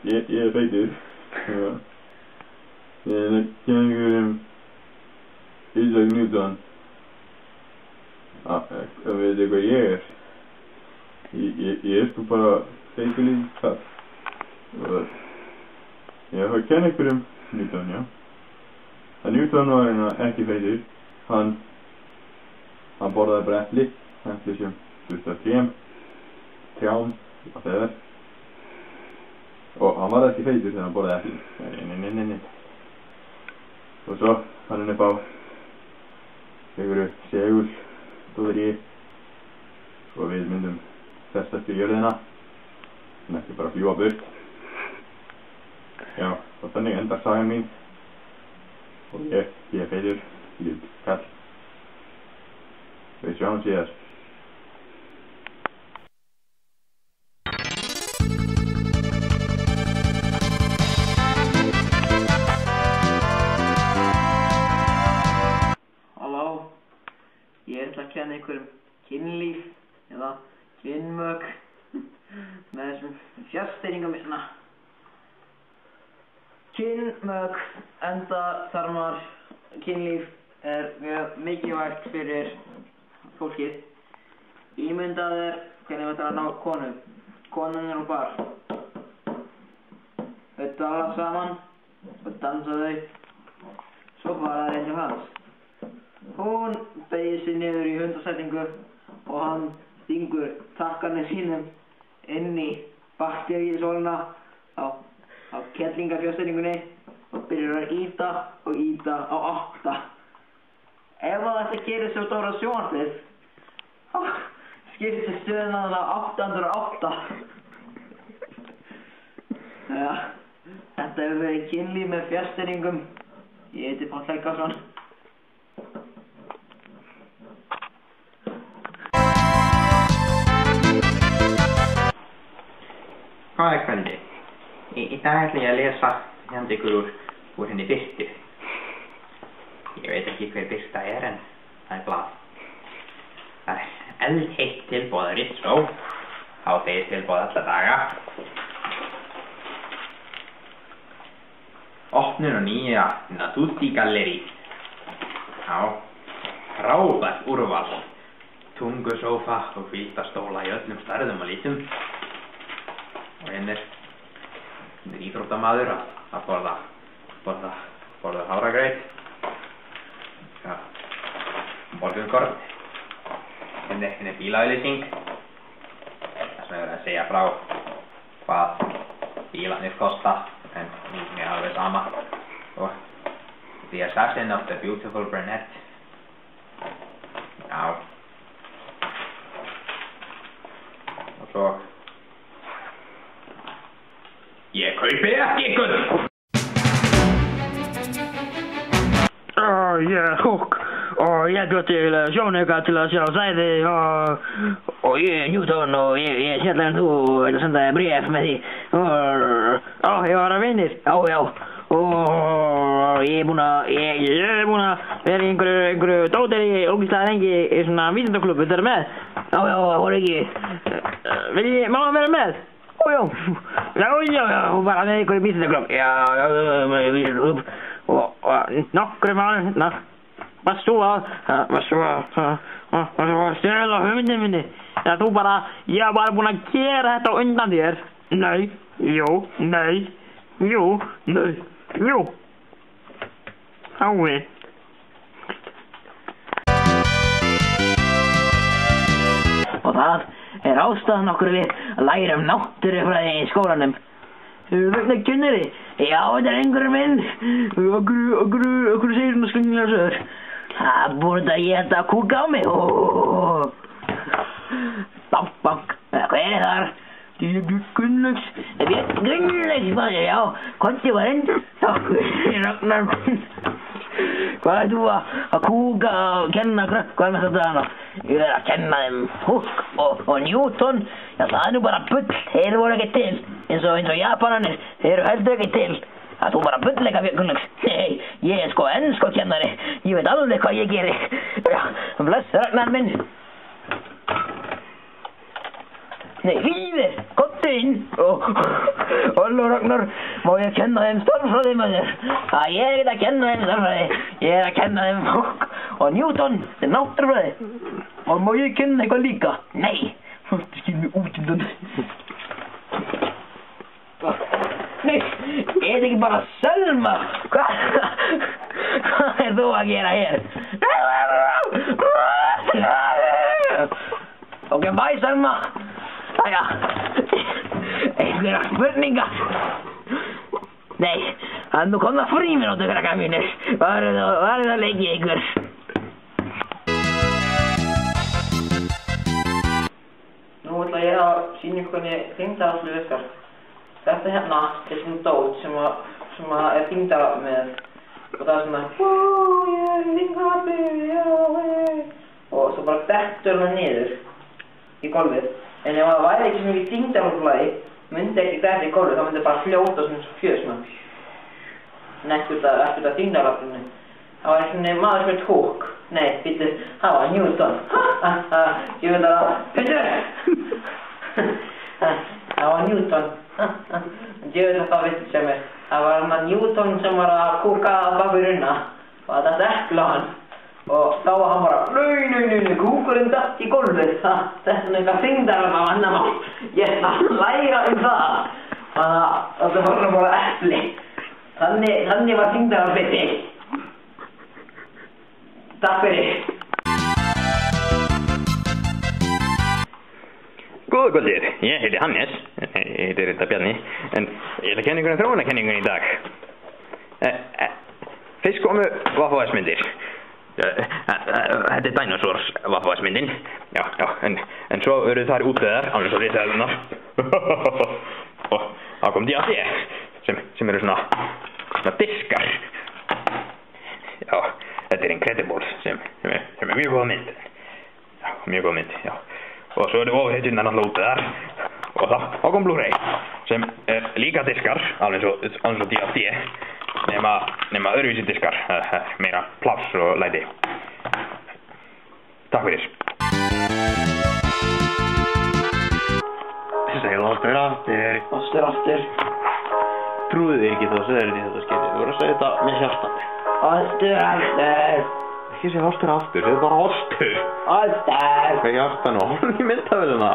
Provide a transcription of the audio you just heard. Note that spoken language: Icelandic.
Ég feitur. Ég kenningu Isaac Newton. Veit þið hvað ég er? Ég sko bara feitur lítið kall. Ég har kenningu Newton, já. Newton var ekki feitur. Hann borðaði bara epli sem trjám, whatever. Og hann var ekki feitur þegar hann borðaði epli. Nei. Og svo hann upp á einhverju segul dóðri og við myndum festast í jörðina en ekki bara fljúga burt. Já, og þannig endar sagan mín og ég er feitur, lítill kall. Við sjáum síðar. Halló, ég ætla að kenna ykkur kynlíf eða kynmök með þessum fjárstýringum í svona kynmök, enda þarmar kynlíf er mjög mikilvægt fyrir fólkið. Ímyndað hvernig við ætlum að ná konu. Konan og bar. Þau tala saman og dansa þau. Svo fara þeir til hans. Hún beygir sig niður í hundasetningu og hann stingur takkanum sínum inn í bakteríusólina á kettlingafjárstýringunni og byrjar að ýta á 8. Ef þetta gerir svo stóra sjónvarpið, skiptir stöðuna á 808. Já, þetta hefur verið kynlíf með fjárstýringum. Ég heiti Páll Helgason. Góða kvöldi. Í dag ætla ég að lesa hérna ykkur úr henni Birtu. Ég veit ekki hver Birta er en það er blað. Það er eldheitt tilboð að Ritzó. Hádegis tilboð alla daga. Opnun og nýja Natutti Gallerí. Já, frábært úrval. Tungusófa og hvíldastóla í öllum stærðum og litum. Og hérna er íþróttamaður að borða hafragraut. Já, morgunkorn. Hérna er bílaauglýsing. Það sem er verið að segja frá hvað bílarnir kosta, en mér er alveg sama. Og The Assassin of the Beautiful Brunette. Já. Og svo ég kaupi ekki ykkur! Ég er Hook og ég bjóð til sjónauka til að sjá sæði og ég er Newton og ég er sérlega en þú vil senda bréf með því og ég var að vinir, já og ég er búinn að vera í einhverju dóteri ógeðslega lengi í svona vísindaklubbu þeirra með já, voru ekki má hann vera með? Já, bara með einhverju vísindaklubb. Já, vísindaklubb. Og nokkru mánu, varst þú að stela hugmyndin minni? Já, þú bara, ég var bara búinn að gera þetta undan þér. Nei, jú. Hái. Og það er ástæðan okkur við að læra náttúrufræði í skólanum. Vegna kennari? Já, þetta er einhverjum minn. Okkur segir svona skringilega sögur. Það búið að ég að kúka á mig. Bank. Hvað er þar? Ég er Gunnlaugs. Gunnlaugs, já. Konti var enn. Takk fyrir Ragnar minn. Hvað er þú að kúka og kenna hvað er með þetta hana? Ég er að kenna þeim Hook og Newton. Já, það er nú bara bull. Þeir voru ekki til. Eins og Japanarnir. Þeir eru heldur ekki til. Það er þú bara bullleika Gunnlaugs. Nei, ég er sko ensku-kennari. Ég veit alveg hvað ég geri. Já, bless Ragnar minn. Nei, Víðir, komdu inn. Halló Ragnar, má ég kenna þeim stærðfræði með þér? Ég er ekkert að kenna þeim stærðfræði, ég er að kenna þeim fólk og Newton, þetta er náttúrufræði. Og má ég kenna eitthvað líka? Nei, þú skil mig út undan. Nei, er þetta ekki bara Selma? Hvað er þú að gera hér? Ok, bye Selma. Æja, einhverja spurningar? Nei, það er nú komna frímínútur krakkar mínir. Var það leikið ykkur? Nú ætla ég að sýna ykkur hvernig þyngdaraflið virkar. Þetta hérna er svona dót sem er þyngdarafl með og það er svona ég er þyngdaraflið, og svo bara dettur hann niður í gólfið. En ef það væri ekki svo mikið þyngdaraflflæði myndi ekki detta í gólfið, þá myndi bara fljóta svona fjör svona eftir þetta þyngdaraflinu. Það var svona maður sem heit Hawk. Nei, býttu, það var Newton. Ég veit að það var Newton. Ég veit að það veit sem er. Það var hann Newton sem var að kúka að bak við runna og það datt epli á hann. Og þá var hann bara nei, kúkurinn datt í gólfið. Þetta er eitthvað þyngdarafl á annan mál. Ég ætla að læra það. Þannig að það var bara epli. Þannig var þyngdaraflið til. Takk fyrir. Góða kvöldir, ég heiti Hannes, ég heiti Rita Bjarni, en ég ætla að kenna ykkur þróunarkenningun í dag. Fyrst komu vaffavæsmyndir. Þetta er dinosaurs vaffavæsmyndin. Já, en svo eru þar útveðar, alveg svo risaðlunar. Og þá kom D&D, sem eru svona diskar. Já, þetta er Incredibles, sem er mjög góða mynd. Já, mjög góða mynd, já. Og svo eru ofurhetjurnar náttúrulega út þar. Og þá kom Blu-ray, sem er líka diskar, alveg eins og D&D, nema öðruvísi diskar, meira pláss og læti. Takk fyrir. Segðu aftur. Trúðu þig ekki þá segir þið þetta skeiði. Þú voru að segja þetta með hjartan. Aftur. Ekki segja aftur, segðu bara aftur. Hvað er hjartan og horfum í myndavélina?